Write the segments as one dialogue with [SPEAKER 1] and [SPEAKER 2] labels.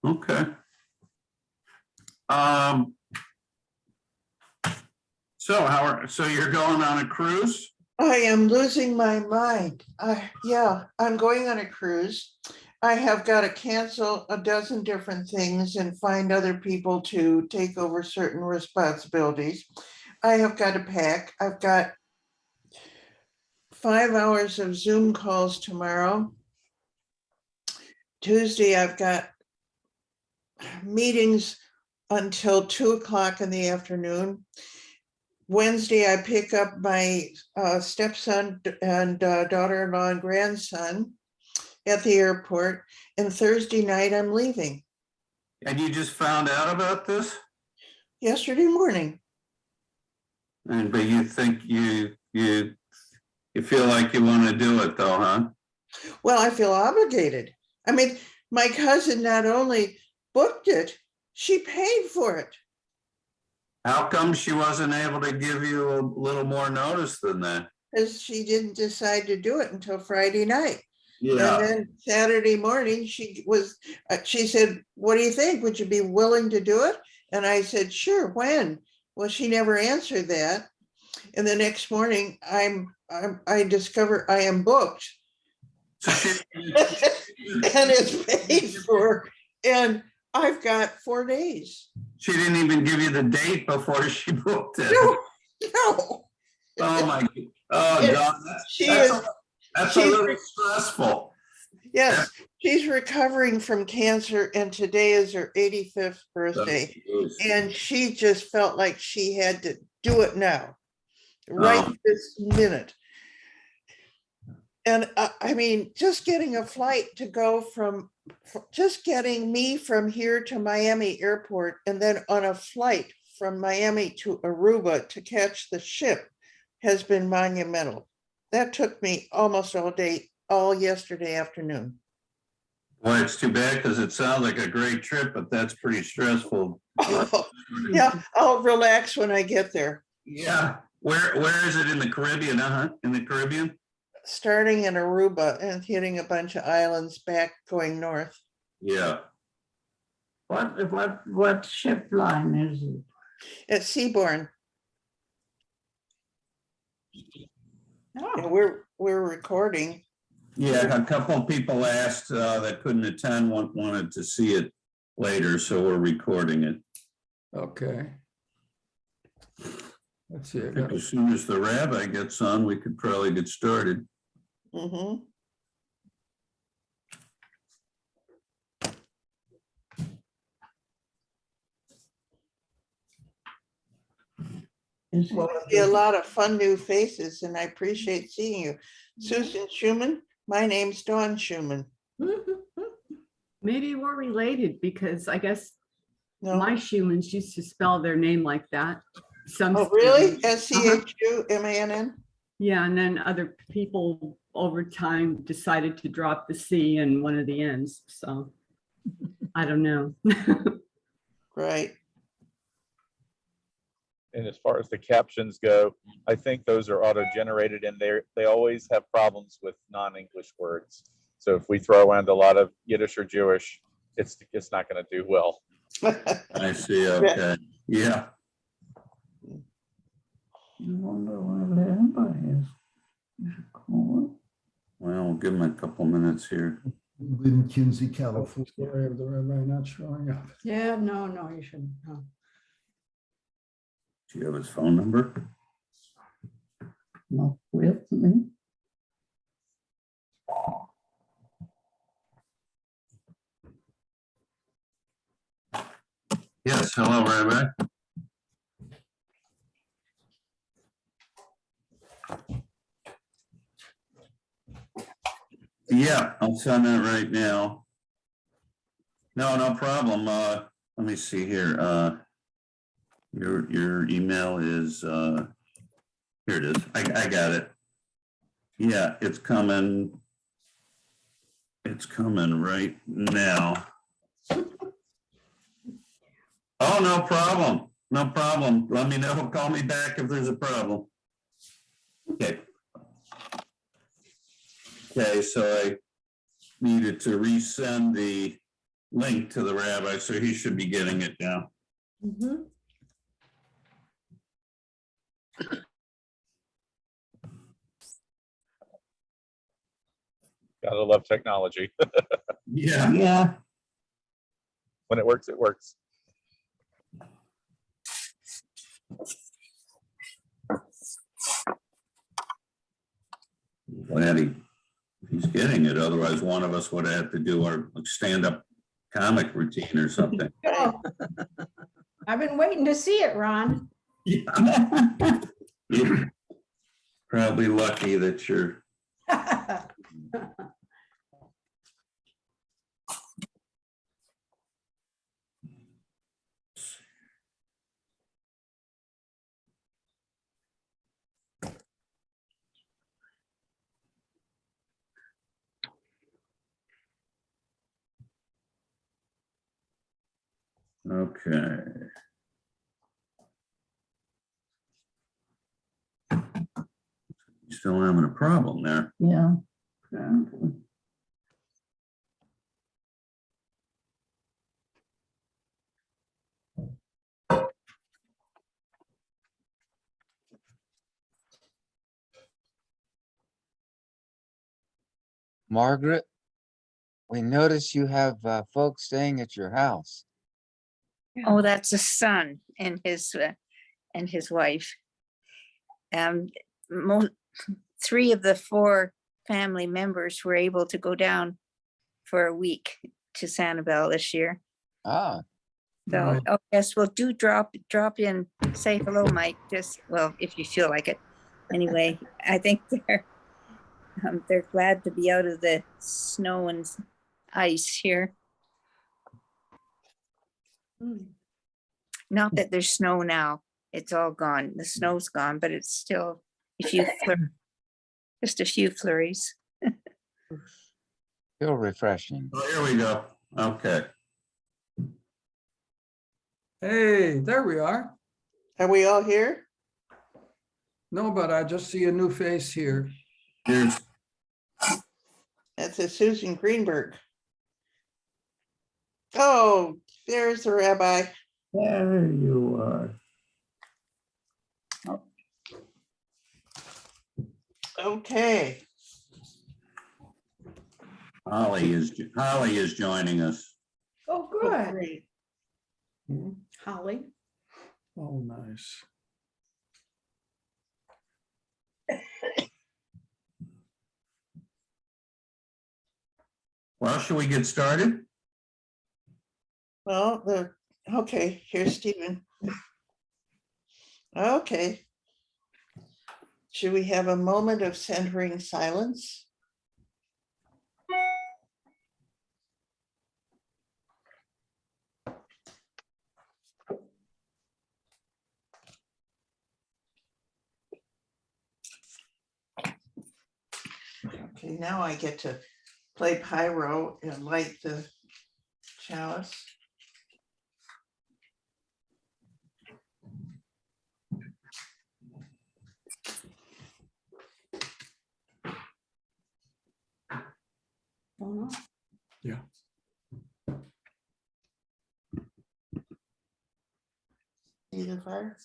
[SPEAKER 1] Okay. So you're going on a cruise?
[SPEAKER 2] I am losing my mind. Yeah, I'm going on a cruise. I have got to cancel a dozen different things and find other people to take over certain responsibilities. I have got to pack. I've got 5 hours of Zoom calls tomorrow. Tuesday, I've got meetings until 2 o'clock in the afternoon. Wednesday, I pick up my stepson and daughter-in-law and grandson at the airport. And Thursday night, I'm leaving.
[SPEAKER 1] And you just found out about this?
[SPEAKER 2] Yesterday morning.
[SPEAKER 1] But you think you feel like you want to do it though, huh?
[SPEAKER 2] Well, I feel obligated. I mean, my cousin not only booked it, she paid for it.
[SPEAKER 1] How come she wasn't able to give you a little more notice than that?
[SPEAKER 2] Because she didn't decide to do it until Friday night.
[SPEAKER 1] Yeah.
[SPEAKER 2] And then Saturday morning, she said, what do you think? Would you be willing to do it? And I said, sure, when? Well, she never answered that. And the next morning, I discover I am booked. And it's paid for. And I've got 4 days.
[SPEAKER 1] She didn't even give you the date before she booked it.
[SPEAKER 2] No.
[SPEAKER 1] Oh my, oh God, that's a little stressful.
[SPEAKER 2] Yes, she's recovering from cancer and today is her 85th birthday. And she just felt like she had to do it now, right this minute. And I mean, just getting a flight to go just getting me from here to Miami airport and then on a flight from Miami to Aruba to catch the ship has been monumental. That took me almost all day, all yesterday afternoon.
[SPEAKER 1] Well, it's too bad because it sounds like a great trip, but that's pretty stressful.
[SPEAKER 2] Yeah, I'll relax when I get there.
[SPEAKER 1] Yeah. Where is it in the Caribbean? In the Caribbean?
[SPEAKER 2] Starting in Aruba and hitting a bunch of islands back going north.
[SPEAKER 1] Yeah.
[SPEAKER 3] What ship line is it?
[SPEAKER 2] It's Seabourn.
[SPEAKER 3] Oh.
[SPEAKER 2] And we're recording.
[SPEAKER 1] Yeah, a couple of people asked that couldn't attend, wanted to see it later, so we're recording it.
[SPEAKER 4] Okay. Let's see.
[SPEAKER 1] As soon as the rabbi gets on, we could probably get started.
[SPEAKER 2] Mm-hmm. Well, see a lot of fun new faces, and I appreciate seeing you. Susan Schumann, my name's Dawn Schumann.
[SPEAKER 5] Maybe we're related because I guess
[SPEAKER 2] No.
[SPEAKER 5] my Schumans used to spell their name like that.
[SPEAKER 2] Oh, really? SCHUMANN?
[SPEAKER 5] Yeah, and then other people over time decided to drop the C in one of the ends. So I don't know.
[SPEAKER 2] Right.
[SPEAKER 6] And as far as the captions go, I think those are auto-generated and they always have problems with non-English words. So if we throw around a lot of Yiddish or Jewish, it's not going to do well.
[SPEAKER 1] I see, okay, yeah.
[SPEAKER 3] I wonder where the empire is. You should call it.
[SPEAKER 1] Well, we'll give him a couple minutes here.
[SPEAKER 7] In Kinsey,
[SPEAKER 4] Oh,
[SPEAKER 7] California.
[SPEAKER 4] story of the rabbi not showing up.
[SPEAKER 3] Yeah, no, you shouldn't. No.
[SPEAKER 1] Do you have his phone number?
[SPEAKER 3] Not with me.
[SPEAKER 1] Yes, hello, Rabbi. Yeah, I'll send that right now. No problem. Let me see here. Your email is here it is. I got it. Yeah, it's coming. It's coming right now. Oh, no problem. No problem. Let me know. Call me back if there's a problem. Okay. Okay, so I needed to resend the link to the rabbi, so he should be getting it now.
[SPEAKER 2] Mhm.
[SPEAKER 6] Gotta love technology.
[SPEAKER 1] Yeah.
[SPEAKER 3] Yeah,
[SPEAKER 6] When it works, it works.
[SPEAKER 1] Glad he's getting it. Otherwise, one of us would have to do our stand-up comic routine or something.
[SPEAKER 7] Oh, I've been waiting to see it, Ron.
[SPEAKER 1] You're probably lucky that you're, okay. Still having a problem there.
[SPEAKER 3] yeah. Apparently.
[SPEAKER 8] Margaret, we notice you have folks staying at your house.
[SPEAKER 9] Oh, that's a son and his wife. Mo 3 of the 4 family members were able to go down for a week to Sanibel this year.
[SPEAKER 8] Ah,
[SPEAKER 9] So,
[SPEAKER 4] Right.
[SPEAKER 9] oh yes, well, do drop in, say hello, Mike, just, well, if you feel like it. Anyway, I think they're glad to be out of the snow and ice here. Not that there's snow now, it's all gone. The snow's gone, but it's still just a few flurries.
[SPEAKER 8] feel refreshing.
[SPEAKER 1] Oh, here we go. Okay.
[SPEAKER 4] Hey, there we are.
[SPEAKER 2] Are we all here?
[SPEAKER 4] No, but I just see a new face here.
[SPEAKER 1] Here's,
[SPEAKER 2] That's a Susan Greenberg. Oh, there's the rabbi.
[SPEAKER 3] There you are.
[SPEAKER 2] Okay.
[SPEAKER 1] Holly is joining us.
[SPEAKER 7] Oh,
[SPEAKER 2] Oh,
[SPEAKER 7] good.
[SPEAKER 2] great.
[SPEAKER 7] Holly.
[SPEAKER 4] Oh, nice.
[SPEAKER 1] Well, should we get started?
[SPEAKER 2] Well, okay, here's Stephen. Okay. Should we have a moment of centering silence? Okay, now I get to play pyro and light the chalice.
[SPEAKER 7] Oh,
[SPEAKER 4] Yeah.
[SPEAKER 2] See the fire?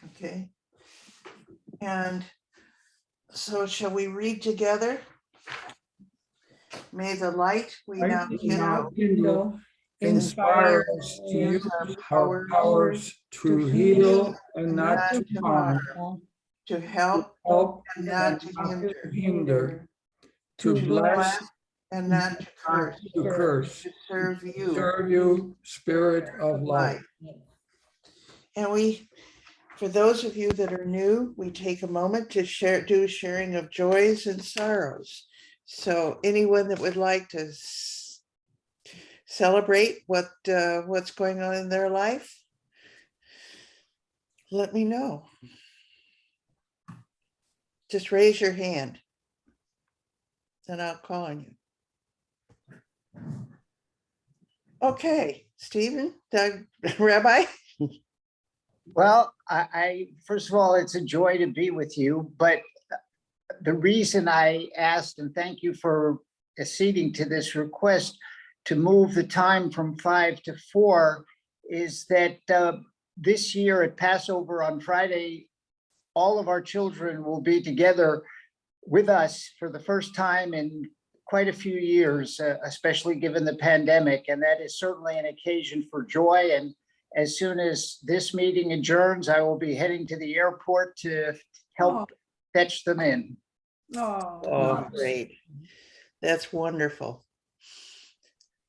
[SPEAKER 2] Okay. And so shall we read together? May the light we now kindle
[SPEAKER 4] Kindle, inspire us to use our powers to heal and not to harm,
[SPEAKER 2] to help and not to hinder,
[SPEAKER 4] to bless
[SPEAKER 2] and not to
[SPEAKER 4] not
[SPEAKER 2] curse,
[SPEAKER 4] to curse,
[SPEAKER 2] to serve you,
[SPEAKER 4] serve you, Spirit of light.
[SPEAKER 2] And we, for those of you that are new, we take a moment to do sharing of joys and sorrows. So anyone that would like to celebrate what's going on in their life, let me know. Just raise your hand. Then I'll call on you. Okay, Stephen, Doug, Rabbi.
[SPEAKER 10] Well, I first of all, it's a joy to be with you, but the reason I asked, and thank you for acceding to this request, to move the time from 5 to 4 is that this year at Passover on Friday, all of our children will be together with us for the first time in quite a few years, especially given the pandemic. And that is certainly an occasion for joy. And as soon as this meeting adjourns, I will be heading to the airport to help fetch them in.
[SPEAKER 7] Oh,
[SPEAKER 2] Oh, great. That's wonderful.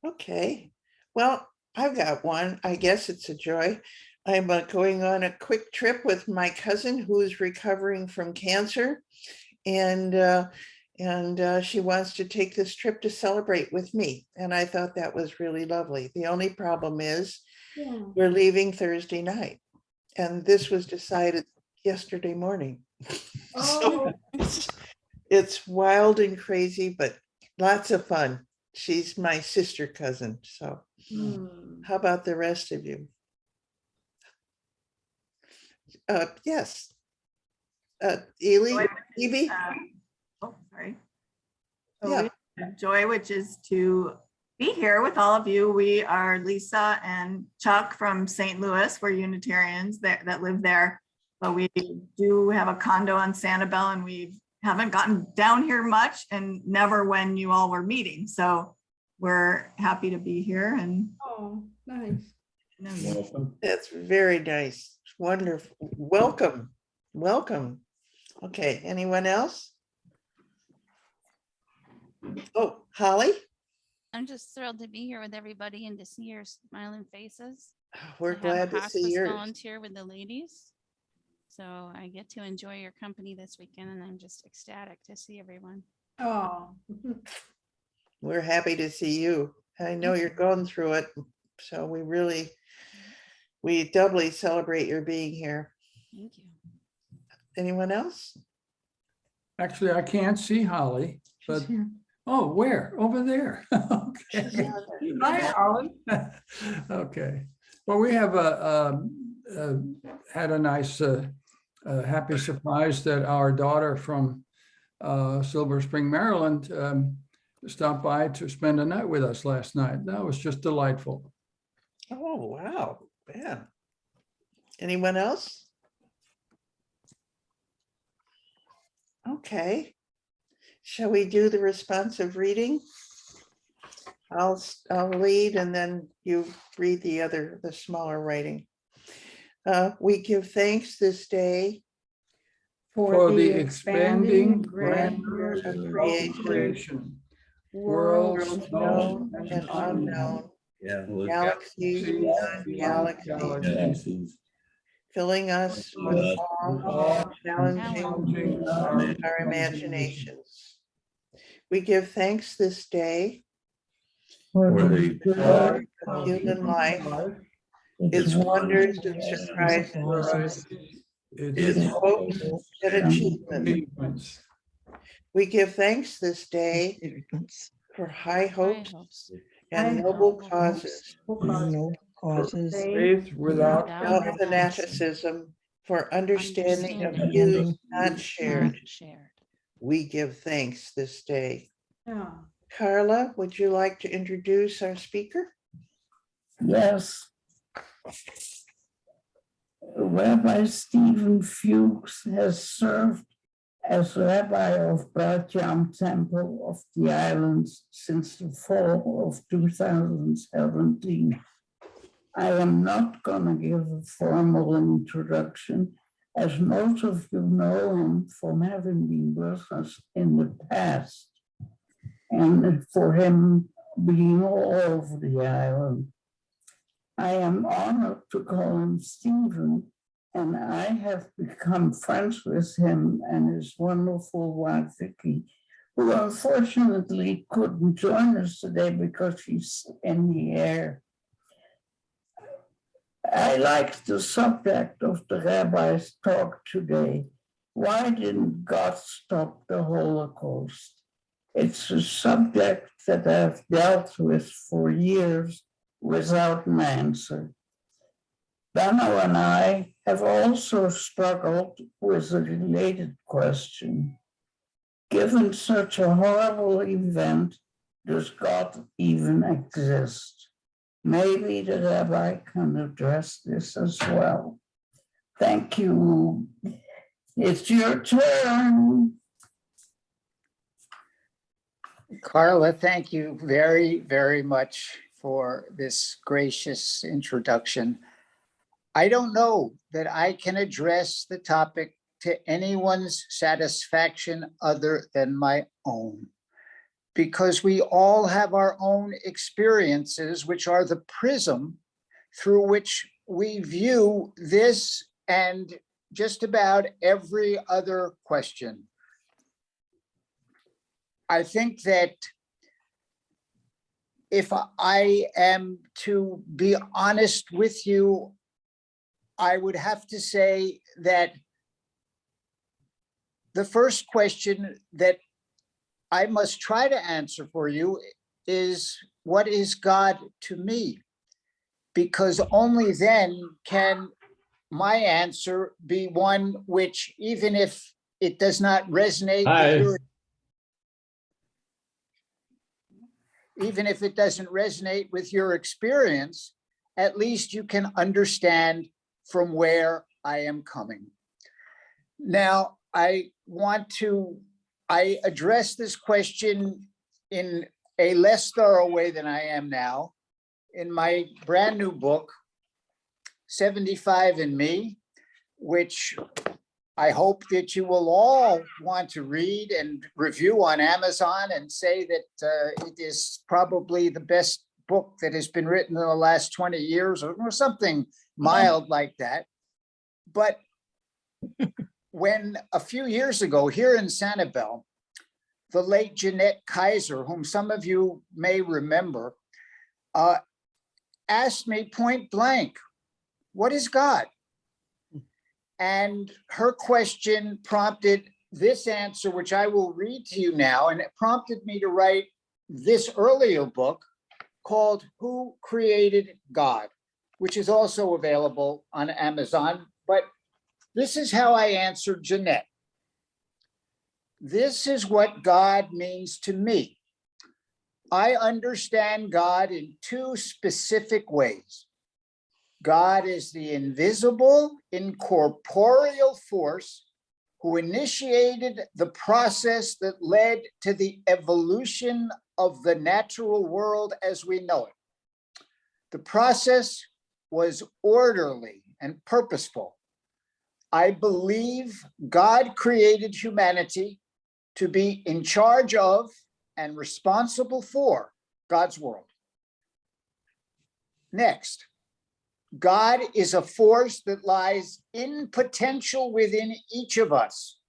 [SPEAKER 2] Okay, well, I've got one. I guess it's a joy. I'm going on a quick trip with my cousin who is recovering from cancer. And she wants to take this trip to celebrate with me. And I thought that was really lovely. The only problem is
[SPEAKER 7] yeah.
[SPEAKER 2] we're leaving Thursday night. And this was decided yesterday morning. So
[SPEAKER 7] Oh,
[SPEAKER 2] it's wild and crazy, but lots of fun. She's my sister cousin. So
[SPEAKER 7] hmm.
[SPEAKER 2] how about the rest of you? Yes. Ely, Evie?
[SPEAKER 11] Oh, sorry.
[SPEAKER 2] Yeah.
[SPEAKER 11] We have joy, which is to be here with all of you. We are Lisa and Chuck from St. Louis. We're Unitarians that live there, but we do have a condo on Sanibel, and we haven't gotten down here much, and never when you all were meeting. So we're happy to be here and
[SPEAKER 7] Oh, nice.
[SPEAKER 11] know you.
[SPEAKER 2] That's very nice. Wonderful. Welcome. Welcome. Okay, anyone else? Oh, Holly,
[SPEAKER 12] I'm just thrilled to be here with everybody and to see your smiling faces.
[SPEAKER 2] we're
[SPEAKER 12] I have a
[SPEAKER 2] glad to see
[SPEAKER 12] hospice
[SPEAKER 2] yours.
[SPEAKER 12] volunteer with the ladies. So I get to enjoy your company this weekend, and I'm just ecstatic to see everyone.
[SPEAKER 7] Oh,
[SPEAKER 2] We're happy to see you. I know you're going through it, so we doubly celebrate your being here.
[SPEAKER 12] Thank you.
[SPEAKER 2] Anyone else?
[SPEAKER 4] Actually, I can't see Holly, but, oh, where? Over there. Okay.
[SPEAKER 7] hi, Holly.
[SPEAKER 4] Okay. Well, we have had a nice, happy surprise that our daughter from Silver Spring, Maryland, stopped by to spend a night with us last night. That was just delightful.
[SPEAKER 2] Oh, wow. Yeah. Anyone else? Okay. Shall we do the responsive reading? I'll lead and then you read the smaller writing. We give thanks this day
[SPEAKER 4] For the expanding
[SPEAKER 7] grandeur
[SPEAKER 4] grandeur
[SPEAKER 2] of
[SPEAKER 4] of
[SPEAKER 2] creation,
[SPEAKER 4] creation,
[SPEAKER 7] worlds
[SPEAKER 4] worlds
[SPEAKER 2] known
[SPEAKER 4] known
[SPEAKER 2] and unknown,
[SPEAKER 1] Yeah.
[SPEAKER 2] galaxies beyond galaxies, filling us with awe, challenging our imaginations. We give thanks this day
[SPEAKER 3] For
[SPEAKER 1] For
[SPEAKER 3] the
[SPEAKER 1] the
[SPEAKER 3] good
[SPEAKER 2] of human life, its wonders and surprises, its hopes and achievements. We give thanks this day for high hopes and noble causes,
[SPEAKER 4] faith without
[SPEAKER 2] without fanaticism, for understanding of views not shared. We give thanks this day.
[SPEAKER 7] Yeah.
[SPEAKER 2] Carla, would you like to introduce our speaker?
[SPEAKER 3] Yes. Rabbi Stephen Fuchs has served as rabbi of Bat Yam Temple of the Islands since the fall of 2017. I am not going to give a formal introduction, as most of you know him from having been with us in the past, and for him being all over the island. I am honored to call him Stephen, and I have become friends with him and his wonderful wife, Vicky, who unfortunately couldn't join us today because she's in the air. I like the subject of the rabbi's talk today. Why didn't God stop the Holocaust? It's a subject that I've dealt with for years without an answer. Benno and I have also struggled with a related question. Given such a horrible event, Does God even exist? Maybe the rabbi can address this as well. Thank you. It's your turn.
[SPEAKER 10] Carla, thank you very, very much for this gracious introduction. I don't know that I can address the topic to anyone's satisfaction other than my own, because we all have our own experiences, which are the prism through which we view this and just about every other question. I think that if I am to be honest with you, I would have to say that the first question that I must try to answer for you is, what is God to me? Because only then can my answer be one which, even if it does not resonate with your, even if it doesn't resonate with your experience, at least you can understand from where I am coming. Now, I address this question in a less thorough way than I am now in my brand new book, 75 and Me, which I hope that you will all want to read and review on Amazon and say that it is probably the best book that has been written in the last 20 years or something mild like that. But when a few years ago here in Sanibel, the late Jeanette Kaiser, whom some of you may remember, asked me point blank, what is God? And her question prompted this answer, which I will read to you now, and it prompted me to write this earlier book called Who Created God, which is also available on Amazon. But this is how I answered Jeanette. This is what God means to me. I understand God in two specific ways. God is the invisible, incorporeal force who initiated the process that led to the evolution of the natural world as we know it. The process was orderly and purposeful. I believe God created humanity to be in charge of and responsible for God's world. Next, God is a force that lies in potential within each of us,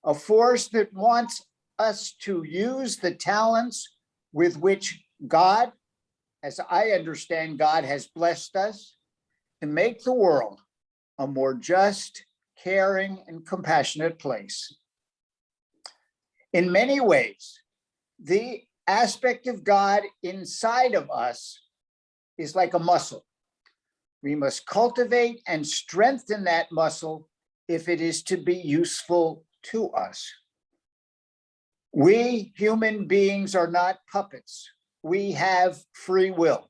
[SPEAKER 10] a force that wants us to use the talents with which God, as I understand God, has blessed us to make the world a more just, caring, and compassionate place. In many ways, the aspect of God inside of us is like a muscle. We must cultivate and strengthen that muscle if it is to be useful to us. We human beings are not puppets. We have free will.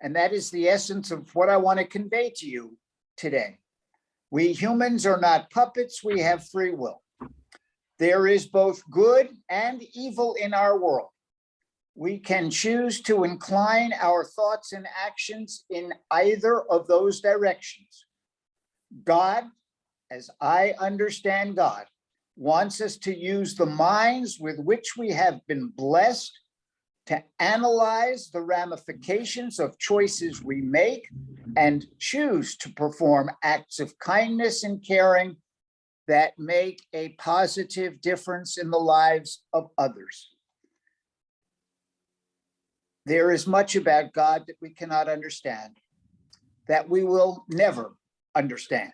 [SPEAKER 10] And that is the essence of what I want to convey to you today. We humans are not puppets. We have free will. There is both good and evil in our world. We can choose to incline our thoughts and actions in either of those directions. God, as I understand God, wants us to use the minds with which we have been blessed to analyze the ramifications of choices we make and choose to perform acts of kindness and caring that make a positive difference in the lives of others. There is much about God that we cannot understand, that we will never understand.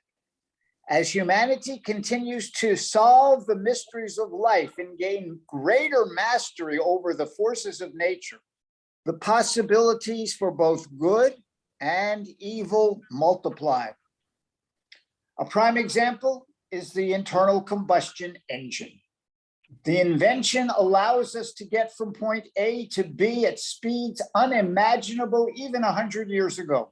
[SPEAKER 10] As humanity continues to solve the mysteries of life and gain greater mastery over the forces of nature, the possibilities for both good and evil multiply. A prime example is the internal combustion engine. The invention allows us to get from point A to B at speeds unimaginable even 100 years ago.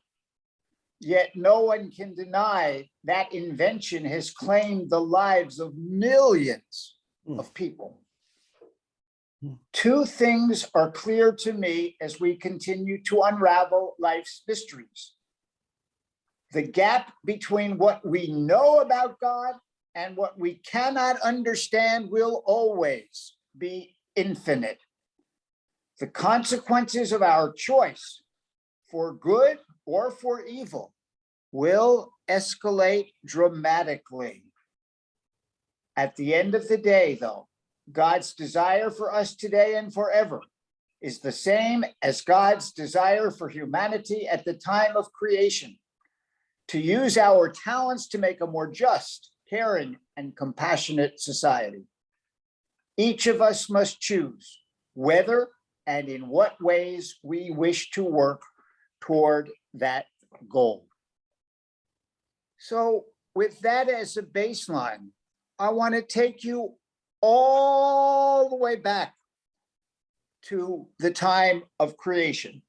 [SPEAKER 10] Yet no one can deny that invention has claimed the lives of millions of people. Two things are clear to me as we continue to unravel life's mysteries. The gap between what we know about God and what we cannot understand will always be infinite. The consequences of our choice for good or for evil will escalate dramatically. At the end of the day, though, God's desire for us today and forever is the same as God's desire for humanity at the time of creation, to use our talents to make a more just, caring, and compassionate society. Each of us must choose whether and in what ways we wish to work toward that goal. So with that as a baseline, I want to take you all the way back to the time of creation,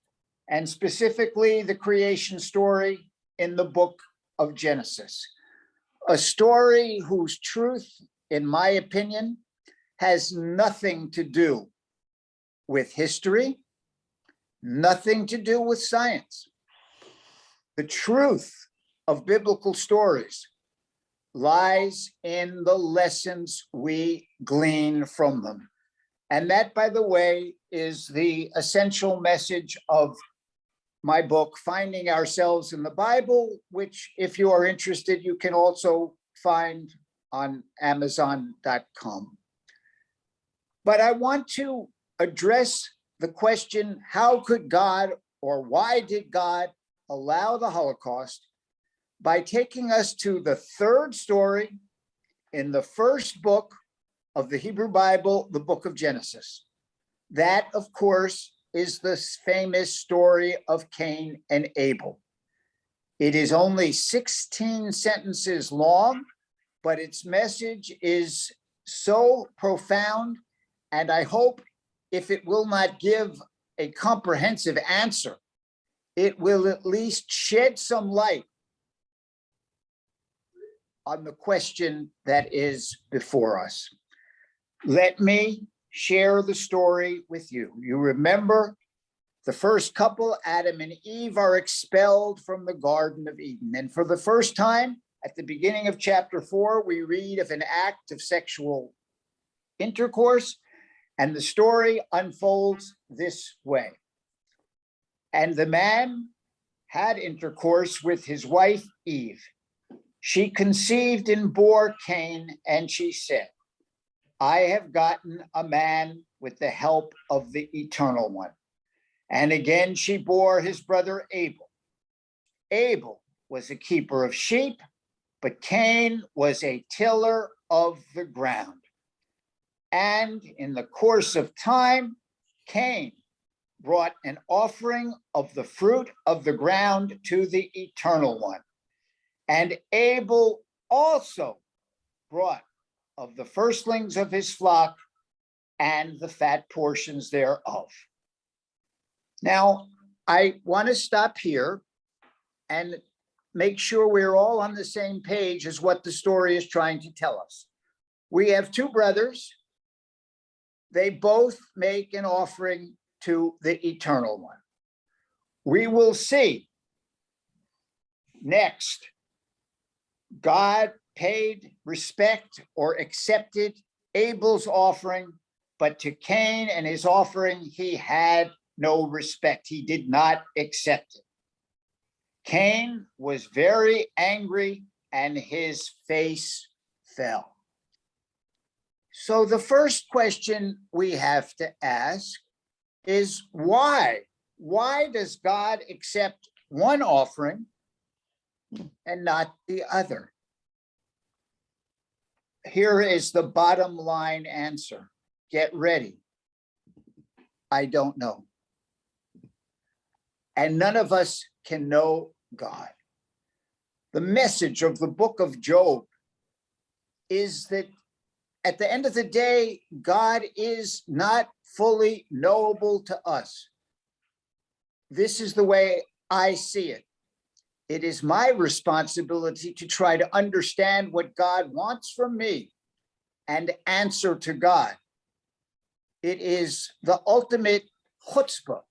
[SPEAKER 10] and specifically the creation story in the book of Genesis. A story whose truth, in my opinion, has nothing to do with history, nothing to do with science. The truth of biblical stories lies in the lessons we glean from them. And that, by the way, is the essential message of my book, Finding Ourselves in the Bible, which, if you are interested, you can also find on Amazon.com. But I want to address the question, how could God, or why did God allow the Holocaust, by taking us to the third story in the first book of the Hebrew Bible, the book of Genesis. That, of course, is the famous story of Cain and Abel. It is only 16 sentences long, but its message is so profound, and I hope if it will not give a comprehensive answer, it will at least shed some light on the question that is before us. Let me share the story with you. You remember the first couple, Adam and Eve, are expelled from the Garden of Eden. And for the first time, at the beginning of chapter 4, we read of an act of sexual intercourse, and the story unfolds this way. And the man had intercourse with his wife, Eve. She conceived and bore Cain, and she said, I have gotten a man with the help of the Eternal One. And again, she bore his brother Abel. Abel was a keeper of sheep, but Cain was a tiller of the ground. And in the course of time, Cain brought an offering of the fruit of the ground to the Eternal One. And Abel also brought of the firstlings of his flock and the fat portions thereof. Now, I want to stop here and make sure we're all on the same page as what the story is trying to tell us. We have two brothers. They both make an offering to the Eternal One. We will see next, God paid respect or accepted Abel's offering, but to Cain and his offering, he had no respect. He did not accept it. Cain was very angry and his face fell. So the first question we have to ask is why? Why does God accept one offering and not the other? Here is the bottom line answer. Get ready. I don't know. And none of us can know God. The message of the book of Job is that at the end of the day, God is not fully knowable to us. This is the way I see it. It is my responsibility to try to understand what God wants from me and answer to God. It is the ultimate chutzpah.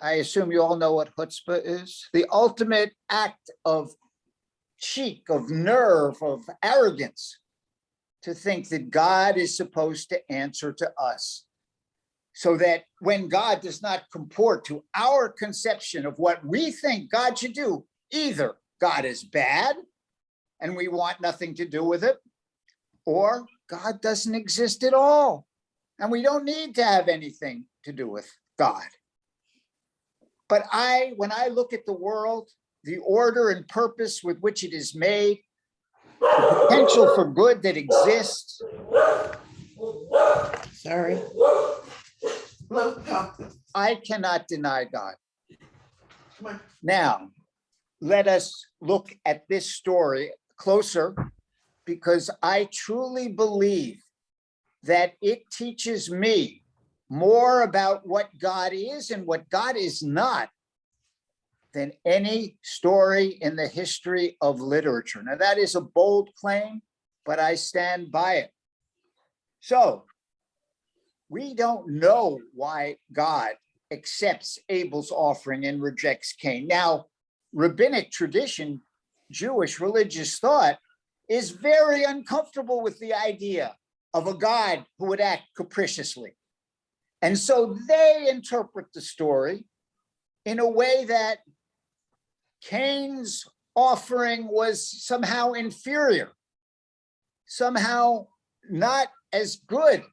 [SPEAKER 10] I assume you all know what chutzpah is. The ultimate act of cheek, of nerve, of arrogance, to think that God is supposed to answer to us. So that when God does not comport to our conception of what we think God should do, either God is bad and we want nothing to do with it, or God doesn't exist at all and we don't need to have anything to do with God. But when I look at the world, the order and purpose with which it is made, the potential for good that exists.
[SPEAKER 2] Sorry.
[SPEAKER 10] I cannot deny God.
[SPEAKER 2] Come on.
[SPEAKER 10] Now, let us look at this story closer, because I truly believe that it teaches me more about what God is and what God is not than any story in the history of literature. Now, that is a bold claim, but I stand by it. So, we don't know why God accepts Abel's offering and rejects Cain. Now, rabbinic tradition, Jewish religious thought, is very uncomfortable with the idea of a God who would act capriciously. And so they interpret the story in a way that Cain's offering was somehow inferior, somehow not as good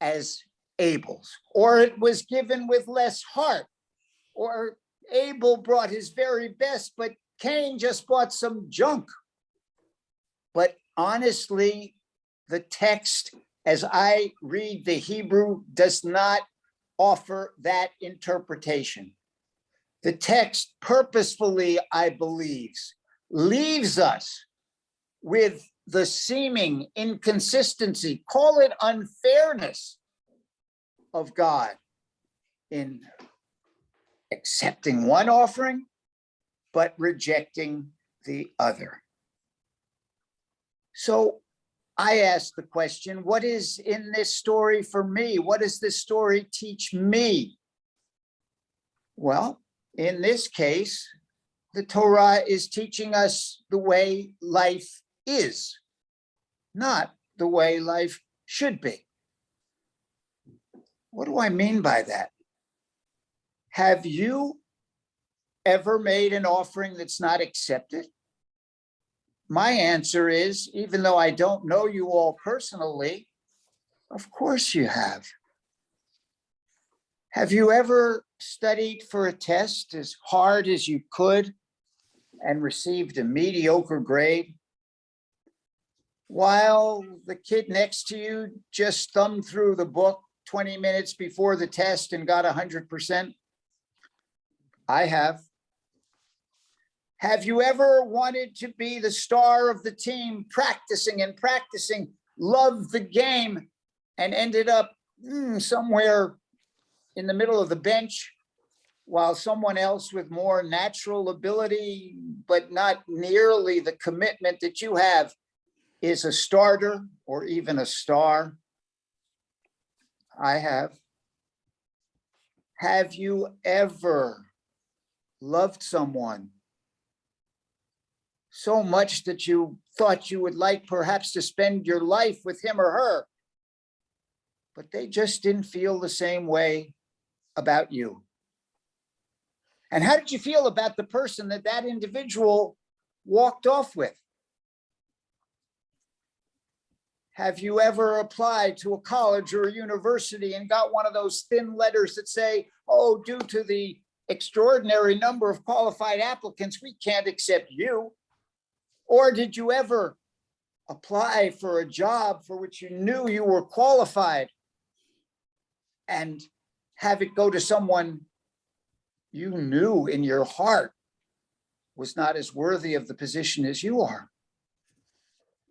[SPEAKER 10] as Abel's, or it was given with less heart, or Abel brought his very best, but Cain just brought some junk. But honestly, the text, as I read the Hebrew, does not offer that interpretation. The text purposefully, I believe, leaves us with the seeming inconsistency, call it unfairness, of God in accepting one offering, but rejecting the other. So I ask the question, what is in this story for me? What does this story teach me? Well, in this case, the Torah is teaching us the way life is, not the way life should be. What do I mean by that? Have you ever made an offering that's not accepted? My answer is, even though I don't know you all personally, of course you have. Have you ever studied for a test as hard as you could and received a mediocre grade, while the kid next to you just thumbed through the book 20 minutes before the test and got 100%? I have. Have you ever wanted to be the star of the team, practicing and practicing, loved the game, and ended up somewhere in the middle of the bench while someone else with more natural ability, but not nearly the commitment that you have, is a starter or even a star? I have. Have you ever loved someone so much that you thought you would like perhaps to spend your life with him or her, but they just didn't feel the same way about you? And how did you feel about the person that that individual walked off with? Have you ever applied to a college or a university and got one of those thin letters that say, oh, due to the extraordinary number of qualified applicants, we can't accept you? Or did you ever apply for a job for which you knew you were qualified and have it go to someone you knew in your heart was not as worthy of the position as you are?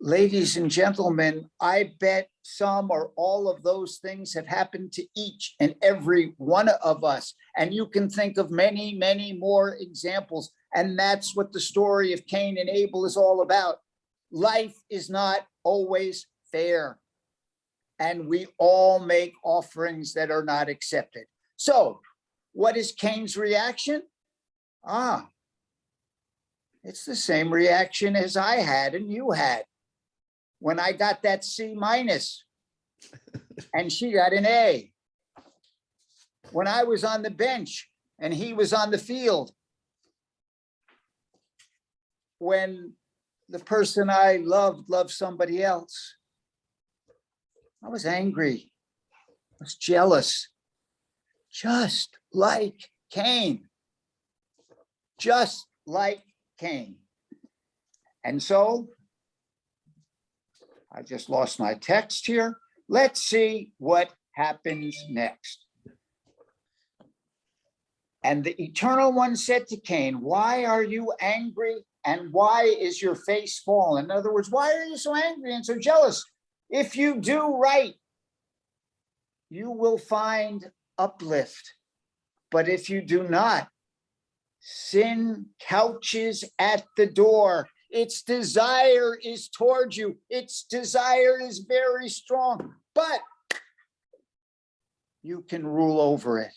[SPEAKER 10] ladies and gentlemen, I bet some or all of those things have happened to each and every one of us. And you can think of many, many more examples. And that's what the story of Cain and Abel is all about. Life is not always fair. And we all make offerings that are not accepted. So what is Cain's reaction? It's the same reaction as I had and you had when I got that C- and she got an A. When I was on the bench and he was on the field. When the person I loved somebody else. I was angry. I was jealous. Just like Cain. Just like Cain. And so I just lost my text here. Let's see what happens next. And the Eternal One said to Cain, why are you angry? And why is your face fallen? In other words, why are you so angry and so jealous? If you do right, you will find uplift. But if you do not, sin couches at the door. Its desire is towards you. Its desire is very strong, but you can rule over it.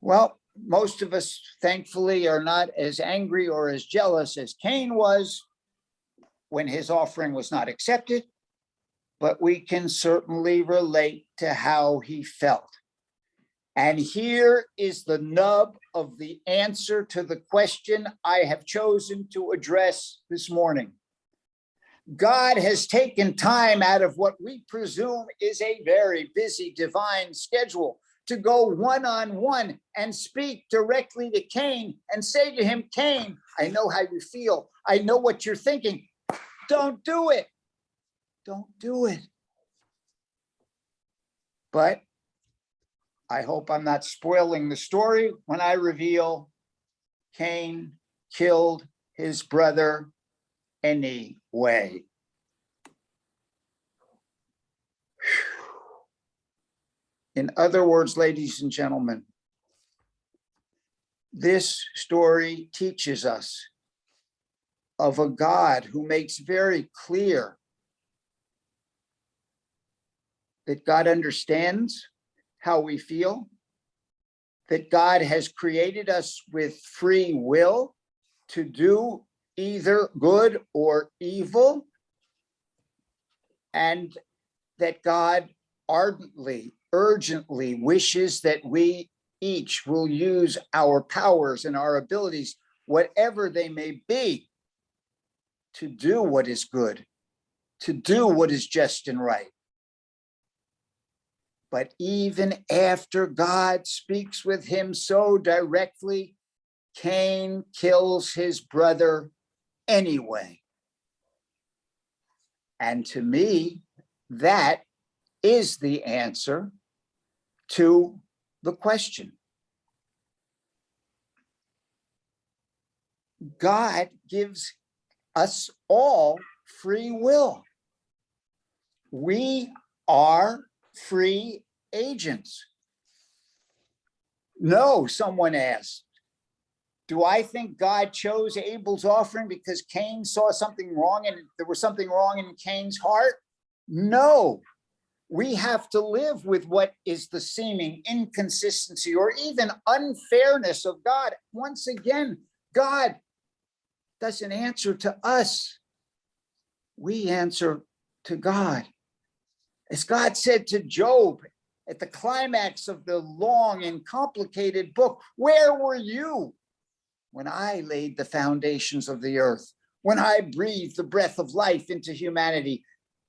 [SPEAKER 10] Well, most of us, thankfully, are not as angry or as jealous as Cain was when his offering was not accepted, but we can certainly relate to how he felt. And here is the nub of the answer to the question I have chosen to address this morning. God has taken time out of what we presume is a very busy divine schedule to go one-on-one and speak directly to Cain and say to him, Cain, I know how you feel. I know what you're thinking. Don't do it. Don't do it. But I hope I'm not spoiling the story when I reveal Cain killed his brother anyway. In other words, ladies and gentlemen, this story teaches us of a God who makes very clear that God understands how we feel, that God has created us with free will to do either good or evil, and that God ardently, urgently wishes that we each will use our powers and our abilities, whatever they may be, to do what is good, to do what is just and right. But even after God speaks with him so directly, Cain kills his brother anyway. And to me, that is the answer to the question. God gives us all free will. We are free agents. No, someone asked, do I think God chose Abel's offering because Cain saw something wrong and there was something wrong in Cain's heart? No, we have to live with what is the seeming inconsistency or even unfairness of God. Once again, God doesn't answer to us. We answer to God. As God said to Job at the climax of the long and complicated book, where were you when I laid the foundations of the earth, when I breathed the breath of life into humanity?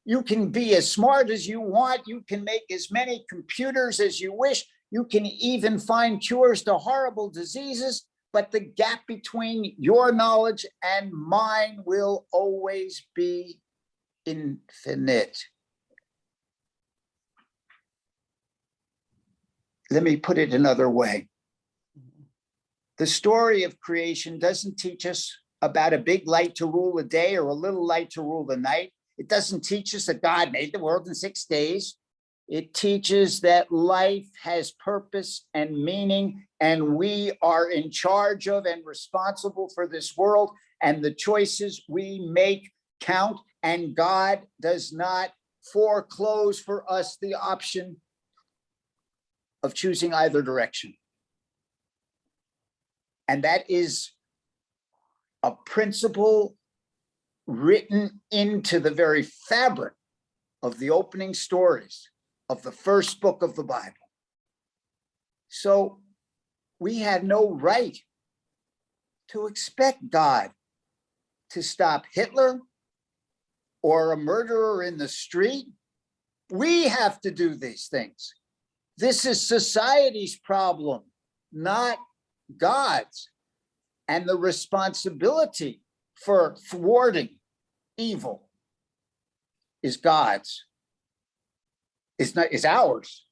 [SPEAKER 10] You can be as smart as you want. You can make as many computers as you wish. You can even find cures to horrible diseases, but the gap between your knowledge and mine will always be infinite. Let me put it another way. The story of creation doesn't teach us about a big light to rule the day or a little light to rule the night. It doesn't teach us that God made the world in 6 days. It teaches that life has purpose and meaning, and we are in charge of and responsible for this world, and the choices we make count, and God does not foreclose for us the option of choosing either direction. And that is a principle written into the very fabric of the opening stories of the first book of the Bible. So we had no right to expect God to stop Hitler or a murderer in the street. We have to do these things. This is society's problem, not God's. And the responsibility for thwarting evil is God's. Is ours,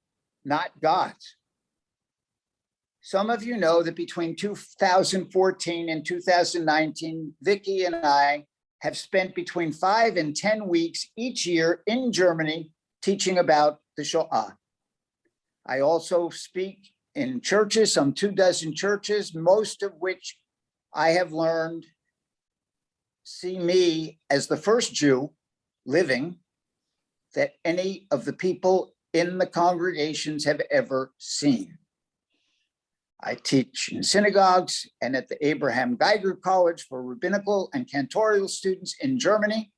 [SPEAKER 10] not God's. Some of you know that between 2014 and 2019, Vicki and I have spent between 5 and 10 weeks each year in Germany teaching about the Shoah. I also speak in churches, some 24 churches, most of which I have learned see me as the first Jew living that any of the people in the congregations have ever seen. I teach in synagogues and at the Abraham Geiger College for rabbinical and cantorial students in Germany.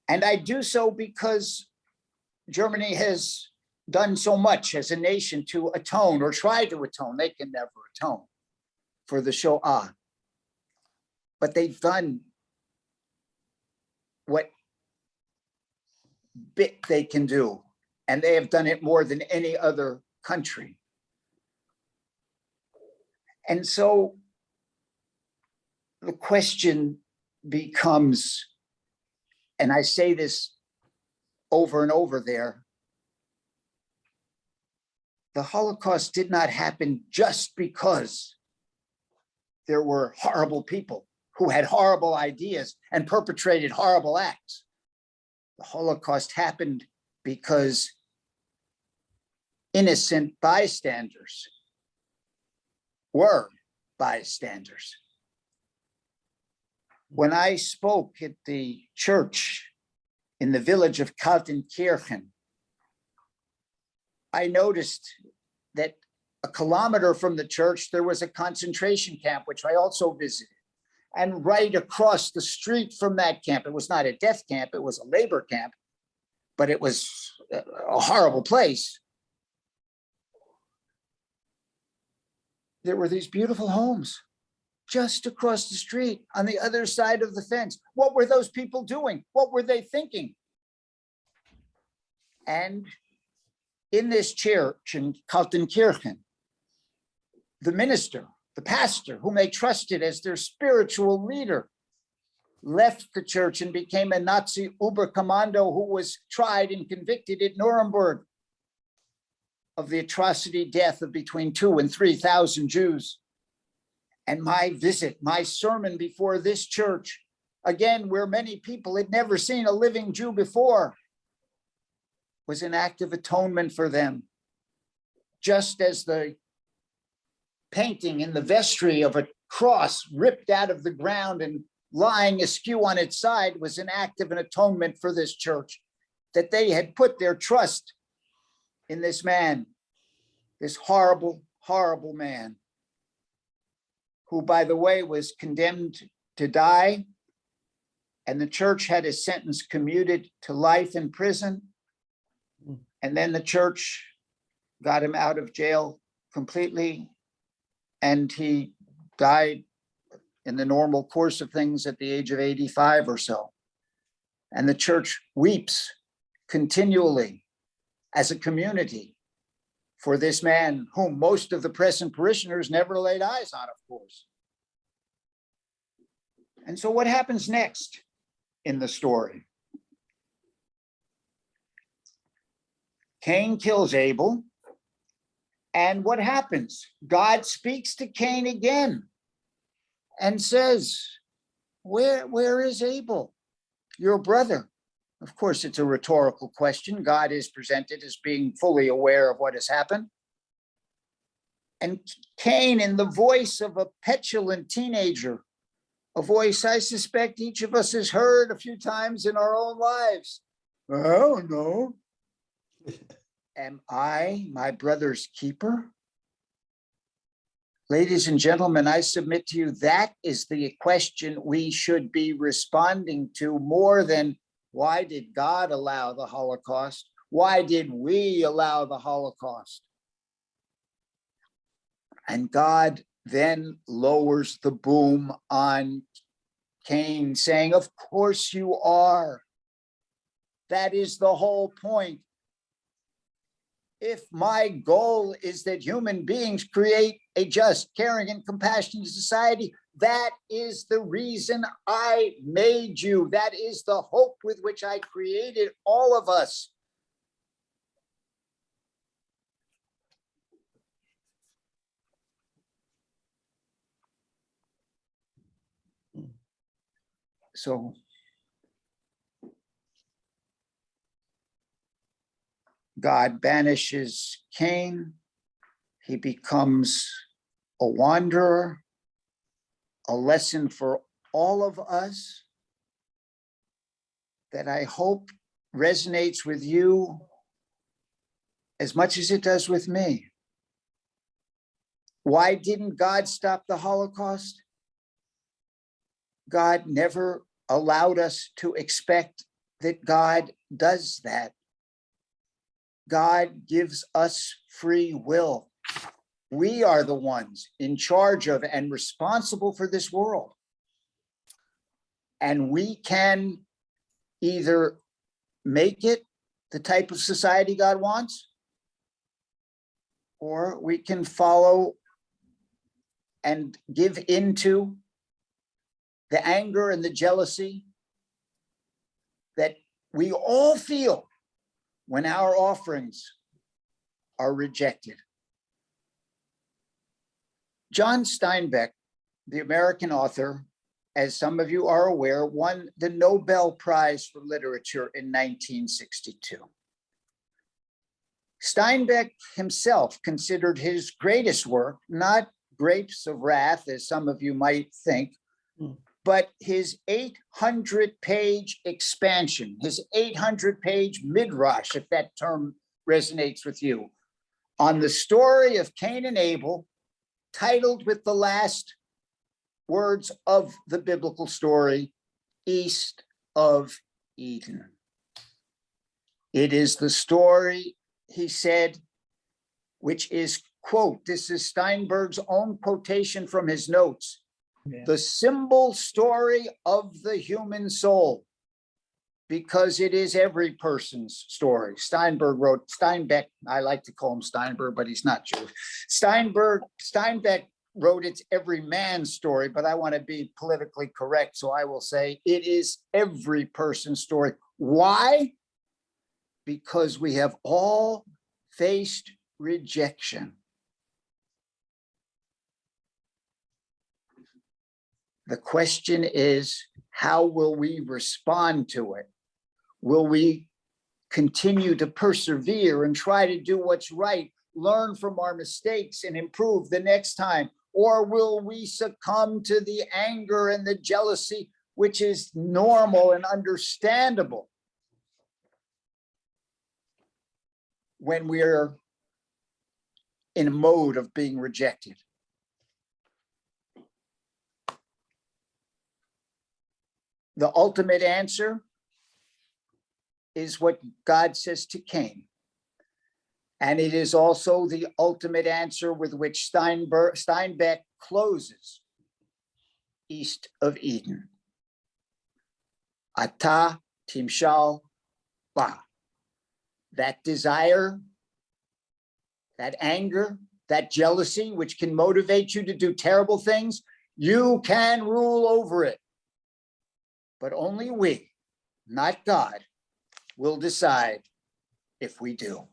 [SPEAKER 10] And I do so because Germany has done so much as a nation to atone or try to atone. They can never atone for the Shoah. But they've done what bit they can do, and they have done it more than any other country. And so the question becomes, and I say this over and over there, the Holocaust did not happen just because there were horrible people who had horrible ideas and perpetrated horrible acts. The Holocaust happened because innocent bystanders were bystanders. When I spoke at the church in the village of Kaltenkirchen, I noticed that a kilometer from the church, there was a concentration camp, which I also visited. And right across the street from that camp, it was not a death camp, it was a labor camp, but it was a horrible place. There were these beautiful homes just across the street on the other side of the fence. What were those people doing? What were they thinking? And in this church in Kaltenkirchen, the minister, the pastor, whom they trusted as their spiritual leader, left the church and became a Nazi Oberkommando who was tried and convicted at Nuremberg of the atrocity death of between 2,000 and 3,000 Jews. And my visit, my sermon before this church, again, where many people had never seen a living Jew before, was an act of atonement for them. Just as the painting in the vestry of a cross ripped out of the ground and lying askew on its side was an act of an atonement for this church, that they had put their trust in this man, this horrible, horrible man, who, by the way, was condemned to die, and the church had his sentence commuted to life in prison. And then the church got him out of jail completely, and he died in the normal course of things at the age of 85 or so. And the church weeps continually as a community for this man whom most of the present parishioners never laid eyes on, of course. And so what happens next in the story? Cain kills Abel. And what happens? God speaks to Cain again. and says, where is Abel, your brother? Of course, it's a rhetorical question. God is presented as being fully aware of what has happened. And Cain, in the voice of a petulant teenager, a voice I suspect each of us has heard a few times in our own lives. I don't know. Am I my brother's keeper? Ladies and gentlemen, I submit to you that is the question we should be responding to more than why did God allow the Holocaust? Why did we allow the Holocaust? And God then lowers the boom on Cain, saying, of course you are. That is the whole point. If my goal is that human beings create a just, caring, and compassionate society, that is the reason I made you. That is the hope with which I created all of us. So God banishes Cain. He becomes a wanderer, a lesson for all of us that I hope resonates with you as much as it does with me. Why didn't God stop the Holocaust? God never allowed us to expect that God does that. God gives us free will. We are the ones in charge of and responsible for this world. And we can either make it the type of society God wants, or we can follow and give into the anger and the jealousy that we all feel when our offerings are rejected. John Steinbeck, the American author, as some of you are aware, won the Nobel Prize for Literature in 1962. Steinbeck himself considered his greatest work not Grapes of Wrath, as some of you might think, but his 800-page expansion, his 800-page midrash, if that term resonates with you, on the story of Cain and Abel, titled with the last words of the biblical story, East of Eden. It is the story, he said, which is, quote, this is Steinberg's own quotation from his notes, the symbol story of the human soul, because it is every person's story. Steinbeck, I like to call him Steinberg, but he's not Jewish. Steinbeck wrote it's every man's story, but I want to be politically correct, so I will say it is every person's story. Why? Because we have all faced rejection. The question is, how will we respond to it? Will we continue to persevere and try to do what's right, learn from our mistakes and improve the next time? Or will we succumb to the anger and the jealousy, which is normal and understandable when we're in a mode of being rejected? The ultimate answer is what God says to Cain. And it is also the ultimate answer with which Steinbeck closes East of Eden. Ata timshal ba. That desire, that anger, that jealousy, which can motivate you to do terrible things, you can rule over it. But only we, not God, will decide if we do.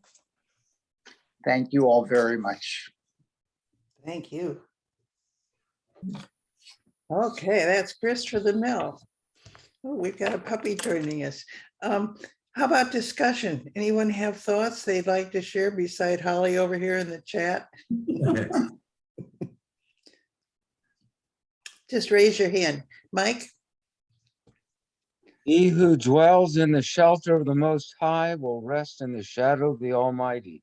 [SPEAKER 10] Thank you all very much.
[SPEAKER 2] Thank you. Okay, that's Christopher the Mill. Oh, we've got a puppy joining us. How about discussion? Anyone have thoughts they'd like to share beside Holly over here in the chat? Just raise your hand. Mike?
[SPEAKER 8] He who dwells in the shelter of the Most High will rest in the shadow of the Almighty.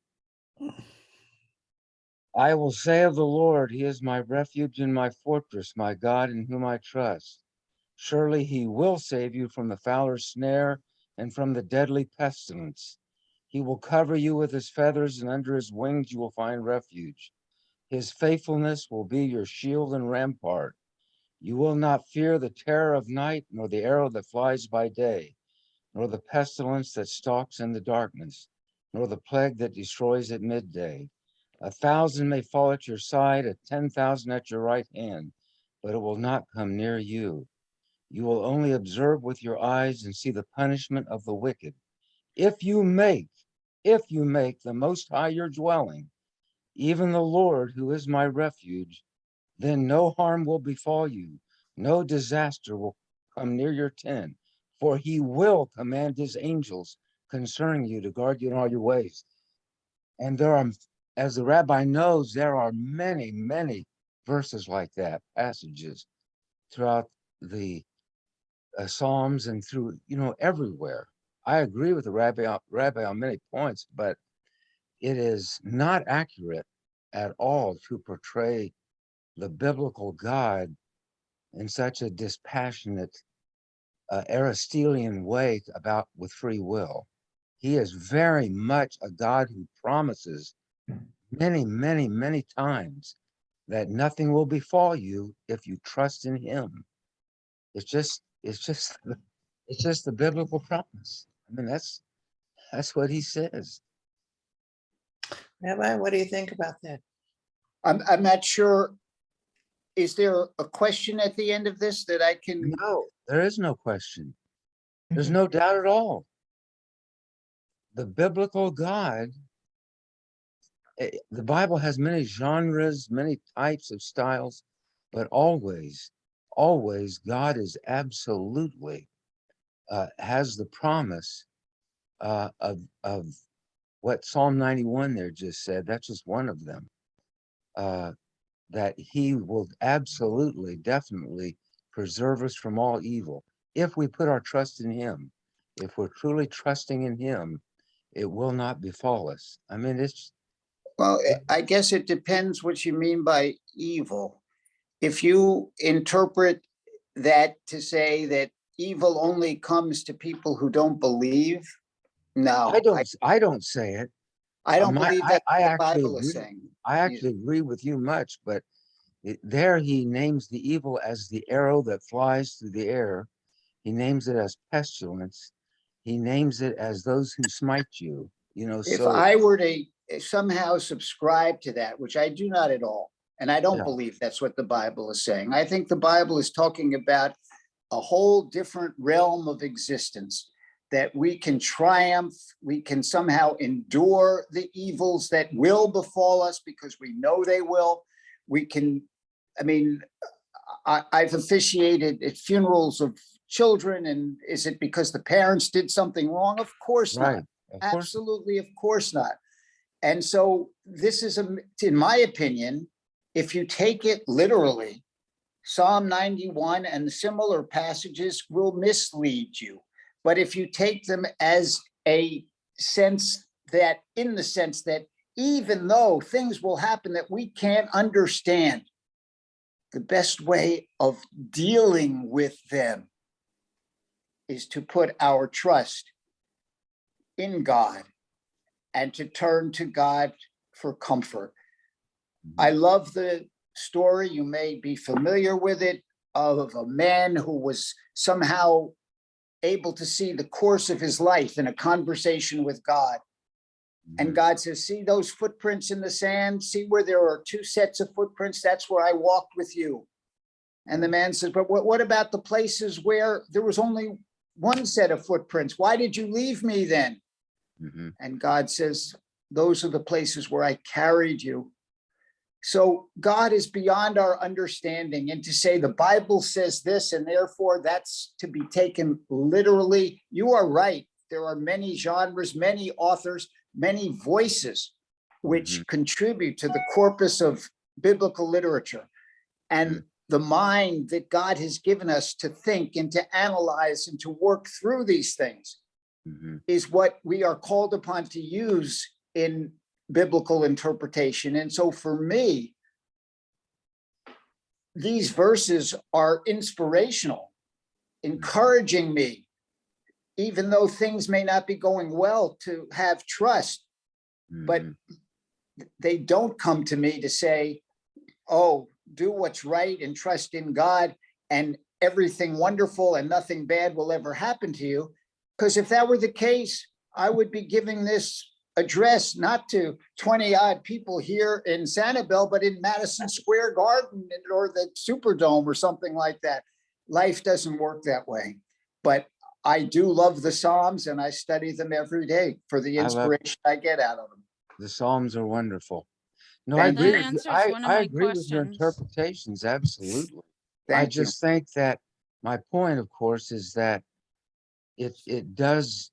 [SPEAKER 8] I will say of the Lord, he is my refuge and my fortress, my God in whom I trust. Surely he will save you from the fowler's snare and from the deadly pestilence. He will cover you with his feathers, and under his wings you will find refuge. His faithfulness will be your shield and rampart. You will not fear the terror of night, nor the arrow that flies by day, nor the pestilence that stalks in the darkness, nor the plague that destroys at midday. 1,000 may fall at your side, 10,000 at your right hand, but it will not come near you. You will only observe with your eyes and see the punishment of the wicked. If you make the Most High your dwelling, even the Lord who is my refuge, then no harm will befall you, no disaster will come near your tent, for he will command his angels concerning you to guard you in all your ways. And there are, as the rabbi knows, there are many, many verses like that, passages throughout the Psalms and through, everywhere. I agree with the rabbi on many points, but it is not accurate at all to portray the biblical God in such a dispassionate, Aristotelian way with free will. He is very much a God who promises many, many, many times that nothing will befall you if you trust in him. It's just the biblical promise. I mean, that's what he says.
[SPEAKER 2] Rabbi, what do you think about that?
[SPEAKER 10] I'm not sure. Is there a question at the end of this that I can?
[SPEAKER 8] No, there is no question. There's no doubt at all. The biblical God, the Bible has many genres, many types of styles, but always God is absolutely has the promise of what Psalm 91 there just said. That's just one of them. That he will absolutely, definitely preserve us from all evil. If we put our trust in him, if we're truly trusting in him, it will not befall us. I mean,
[SPEAKER 10] Well, I guess it depends what you mean by evil. If you interpret that to say that evil only comes to people who don't believe, no,
[SPEAKER 8] I don't say it.
[SPEAKER 10] I don't believe that the Bible is saying.
[SPEAKER 8] I actually agree with you much, but there he names the evil as the arrow that flies through the air. He names it as pestilence. He names it as those who smite you.
[SPEAKER 10] If
[SPEAKER 8] so
[SPEAKER 10] I were to somehow subscribe to that, which I do not at all, and I don't
[SPEAKER 8] Yeah.
[SPEAKER 10] believe that's what the Bible is saying. I think the Bible is talking about a whole different realm of existence that we can triumph, we can somehow endure the evils that will befall us because we know they will. We can, I mean, I've officiated at funerals of children, and is it because the parents did something wrong? Of course
[SPEAKER 8] right,
[SPEAKER 10] not.
[SPEAKER 8] of course.
[SPEAKER 10] Absolutely, of course not. And so this is, in my opinion, if you take it literally, Psalm 91 and similar passages will mislead you. But if you take them as a sense that, in the sense that even though things will happen that we can't understand, the best way of dealing with them is to put our trust in God and to turn to God for comfort. I love the story, you may be familiar with it, of a man who was somehow able to see the course of his life in a conversation with God. And God says, see those footprints in the sand? See where there are two sets of footprints? That's where I walked with you. And the man says, but what about the places where there was only one set of footprints? Why did you leave me then? And God says, those are the places where I carried you So God is beyond our understanding, and to say the Bible says this and therefore that's to be taken literally, you are right. There are many genres, many authors, many voices which contribute to the corpus of biblical literature. And the mind that God has given us to think and to analyze and to work through these things is what we are called upon to use in biblical interpretation. And so for me, these verses are inspirational, encouraging me, even though things may not be going well, to have trust. But they don't come to me to say, oh, do what's right and trust in God and everything wonderful and nothing bad will ever happen to you. Because if that were the case, I would be giving this address not to 20 odd people here in Sanibel, but in Madison Square Garden or the Superdome or something like that. Life doesn't work that way. But I do love the Psalms and I study them every day for the inspiration I get out of them.
[SPEAKER 8] The Psalms are wonderful. No,
[SPEAKER 10] Thank
[SPEAKER 8] I
[SPEAKER 10] you.
[SPEAKER 8] agree.
[SPEAKER 12] That
[SPEAKER 8] With you.
[SPEAKER 12] answers one of
[SPEAKER 8] I
[SPEAKER 12] my
[SPEAKER 8] agree with your
[SPEAKER 12] questions.
[SPEAKER 8] interpretations. Absolutely. I
[SPEAKER 10] Thank you.
[SPEAKER 8] just think that my point, of course, is that it does.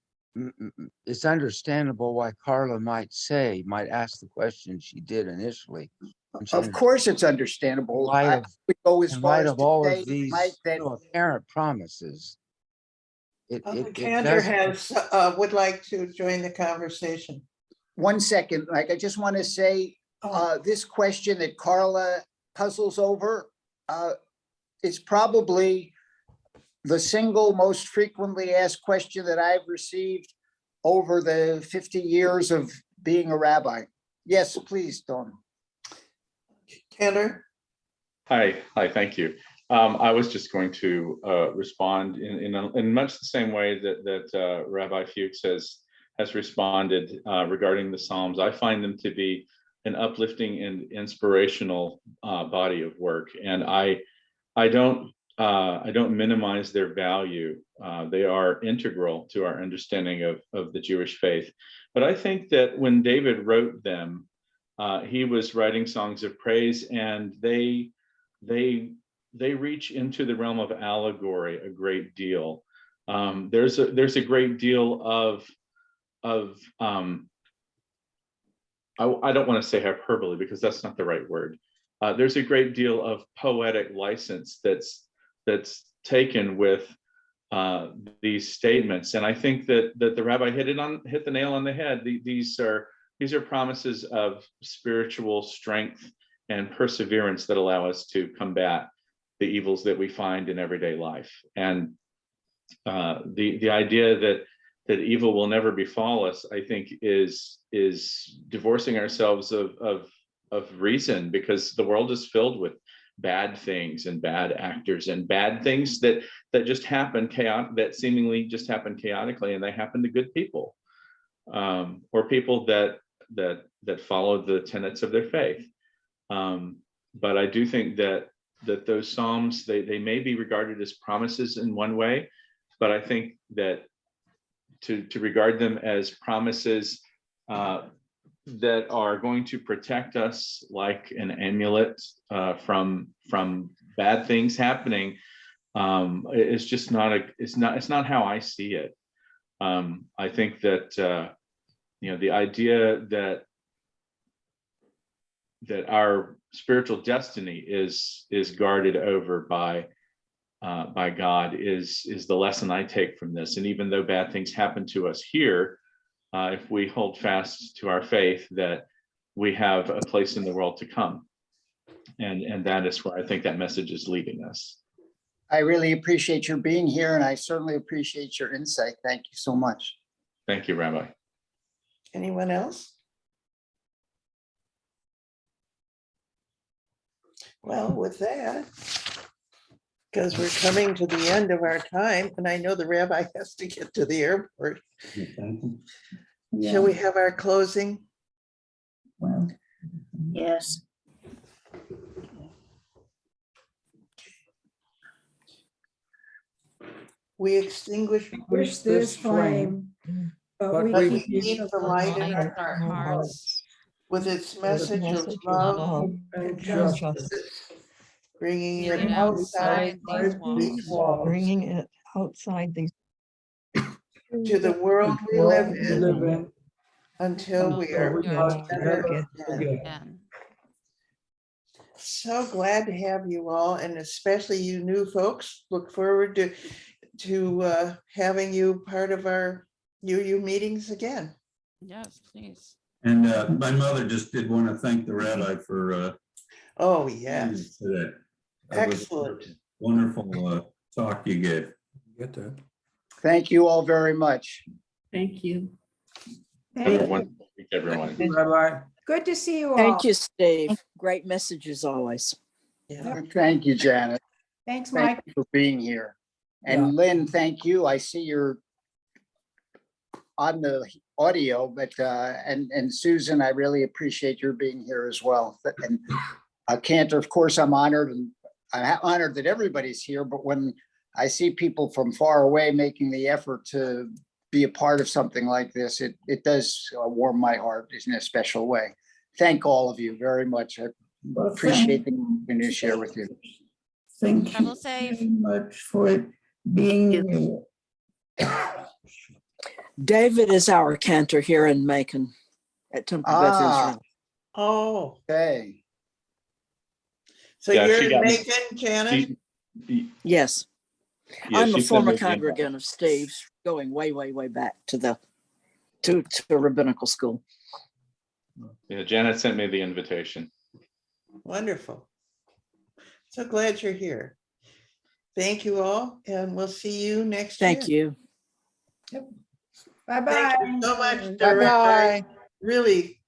[SPEAKER 8] It's understandable why Carla might ask the question she did initially.
[SPEAKER 10] Of course, it's understandable. I would go as
[SPEAKER 8] In
[SPEAKER 10] far
[SPEAKER 8] light
[SPEAKER 10] as
[SPEAKER 8] of
[SPEAKER 10] to
[SPEAKER 8] all
[SPEAKER 10] say,
[SPEAKER 8] of these
[SPEAKER 10] Mike, that
[SPEAKER 8] apparent promises, it
[SPEAKER 2] Cantor
[SPEAKER 8] does.
[SPEAKER 2] would like to join the conversation.
[SPEAKER 10] 1 second, Mike, I just want to say, this question that Carla puzzles over is probably the single most frequently asked question that I've received over the 50 years of being a rabbi. Yes, please, Don.
[SPEAKER 2] Cantor?
[SPEAKER 13] Hi, thank you. I was just going to respond in much the same way that Rabbi Fuchs has responded regarding the Psalms. I find them to be an uplifting and inspirational body of work, and I don't minimize their value. They are integral to our understanding of the Jewish faith. But I think that when David wrote them, he was writing songs of praise, and they reach into the realm of allegory a great deal. There's a great deal of I don't want to say hyperbole because that's not the right word. There's a great deal of poetic license that's taken with these statements, and I think that the rabbi hit the nail on the head. These are promises of spiritual strength and perseverance that allow us to combat the evils that we find in everyday life. And the idea that evil will never befall us, I think, is divorcing ourselves of reason, because the world is filled with bad things and bad actors and bad things that just happen that seemingly just happen chaotically, and they happen to good people, or people that follow the tenets of their faith. But I do think that those Psalms, they may be regarded as promises in one way, but I think that to regard them as promises that are going to protect us like an amulet from bad things happening, it's just it's not how I see it. I think that the idea that our spiritual destiny is guarded over by God is the lesson I take from this. And even though bad things happen to us here, if we hold fast to our faith, that we have a place in the world to come, and that is where I think that message is leading us.
[SPEAKER 10] I really appreciate your being here, and I certainly appreciate your insight. Thank you so much.
[SPEAKER 13] Thank you, Rabbi.
[SPEAKER 2] Anyone else? Well, with that, because we're coming to the end of our time, and I know the rabbi has to get to the airport. Shall we have our closing?
[SPEAKER 3] Well,
[SPEAKER 9] Yes.
[SPEAKER 2] We extinguish
[SPEAKER 7] Wish this flame, but we
[SPEAKER 2] but
[SPEAKER 7] keep
[SPEAKER 2] keep the light in our hearts. with its message of love,
[SPEAKER 4] And
[SPEAKER 2] justice, bringing
[SPEAKER 12] Get
[SPEAKER 2] it
[SPEAKER 12] it
[SPEAKER 2] outside
[SPEAKER 12] outside these walls.
[SPEAKER 7] Bringing it outside these.
[SPEAKER 2] to the world we live in
[SPEAKER 4] in.
[SPEAKER 2] until we are
[SPEAKER 12] We are
[SPEAKER 2] together
[SPEAKER 12] together
[SPEAKER 2] again.
[SPEAKER 12] again.
[SPEAKER 2] So glad to have you all, and especially you new folks. Look forward to having you part of our UU meetings again.
[SPEAKER 12] Yes, please.
[SPEAKER 1] And my mother just did want to thank the rabbi for
[SPEAKER 2] Oh, yes.
[SPEAKER 1] today. That was a
[SPEAKER 2] Excellent.
[SPEAKER 1] wonderful talk you gave.
[SPEAKER 4] Get that.
[SPEAKER 10] Thank you all very much.
[SPEAKER 5] Thank you.
[SPEAKER 13] Have a wonderful week, everyone.
[SPEAKER 4] Bye-bye.
[SPEAKER 7] Good to see you all.
[SPEAKER 14] Thank you, Steve. Great messages always.
[SPEAKER 2] Yeah.
[SPEAKER 10] Thank you, Janet.
[SPEAKER 7] Thanks,
[SPEAKER 10] Thank
[SPEAKER 7] Mike.
[SPEAKER 10] you for being here.
[SPEAKER 4] Yeah.
[SPEAKER 10] And Lynn, thank you. I see you're on the audio, but and Susan, I really appreciate your being here as well. And Cantor, of course, I'm honored, and I'm honored that everybody's here, but when I see people from far away making the effort to be a part of something like this, it does warm my heart in a special way. Thank all of you very much. I appreciate the opportunity to share with you.
[SPEAKER 3] Thank you
[SPEAKER 12] Travel safe.
[SPEAKER 3] very much for being here.
[SPEAKER 14] David is our cantor here in Macon at Temple Beth
[SPEAKER 10] Ah.
[SPEAKER 14] Israel.
[SPEAKER 2] Oh,
[SPEAKER 10] Okay.
[SPEAKER 2] so
[SPEAKER 13] Yeah,
[SPEAKER 2] you're
[SPEAKER 13] she
[SPEAKER 2] in
[SPEAKER 13] got me.
[SPEAKER 2] Macon, Janet?
[SPEAKER 14] Yes,
[SPEAKER 13] Yeah,
[SPEAKER 14] I'm
[SPEAKER 13] she
[SPEAKER 14] a
[SPEAKER 13] sent
[SPEAKER 14] former
[SPEAKER 13] me the invite.
[SPEAKER 14] congregant of Steve's, going way, way, way back to the to rabbinical school.
[SPEAKER 13] Yeah, Janet sent me the invitation.
[SPEAKER 2] Wonderful. So glad you're here. Thank you all, and we'll see you next year.
[SPEAKER 14] Thank you.
[SPEAKER 7] Bye-bye.
[SPEAKER 2] Thank you so much,
[SPEAKER 8] Bye-bye.
[SPEAKER 2] Director. Really